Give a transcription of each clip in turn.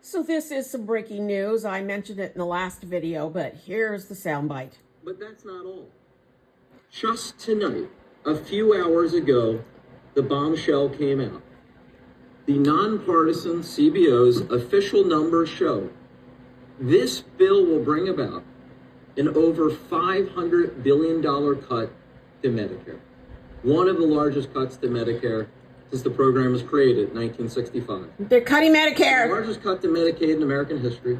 So this is some breaking news. I mentioned it in the last video, but here's the soundbite. But that's not all. Just tonight, a few hours ago, the bombshell came out. The nonpartisan CBO's official numbers show this bill will bring about an over $500 billion cut to Medicare. One of the largest cuts to Medicare since the program was created in 1965. They're cutting Medicare. The largest cut to Medicaid in American history.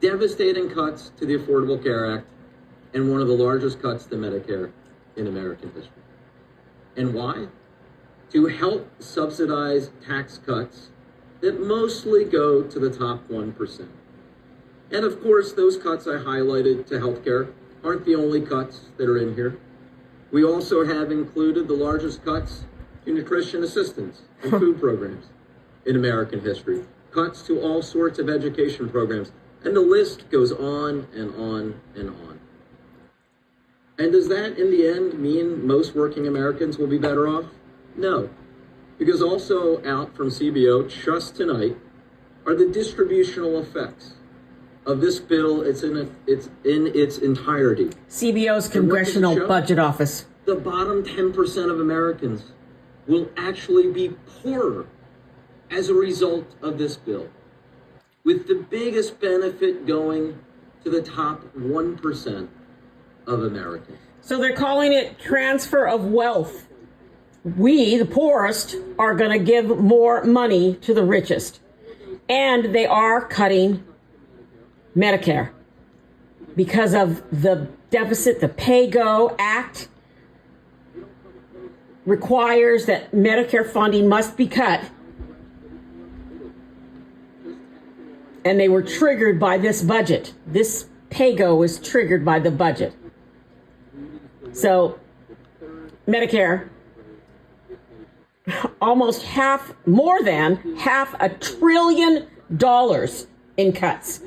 Devastating cuts to the Affordable Care Act. And one of the largest cuts to Medicare in American history. And why? To help subsidize tax cuts that mostly go to the top 1%. And of course, those cuts I highlighted to healthcare aren't the only cuts that are in here. We also have included the largest cuts to nutrition assistance and food programs in American history. Cuts to all sorts of education programs. And the list goes on and on and on. And does that, in the end, mean most working Americans will be better off? No. Because also out from CBO just tonight are the distributional effects of this bill. It's in its entirety. CBO's Congressional Budget Office. The bottom 10% of Americans will actually be poorer as a result of this bill, with the biggest benefit going to the top 1% of Americans. So they're calling it transfer of wealth. We, the poorest, are going to give more money to the richest. And they are cutting Medicare because of the deficit. The Pay-Go Act requires that Medicare funding must be cut. And they were triggered by this budget. This Pay-Go was triggered by the budget. So Medicare, almost more than half $1 trillion in cuts.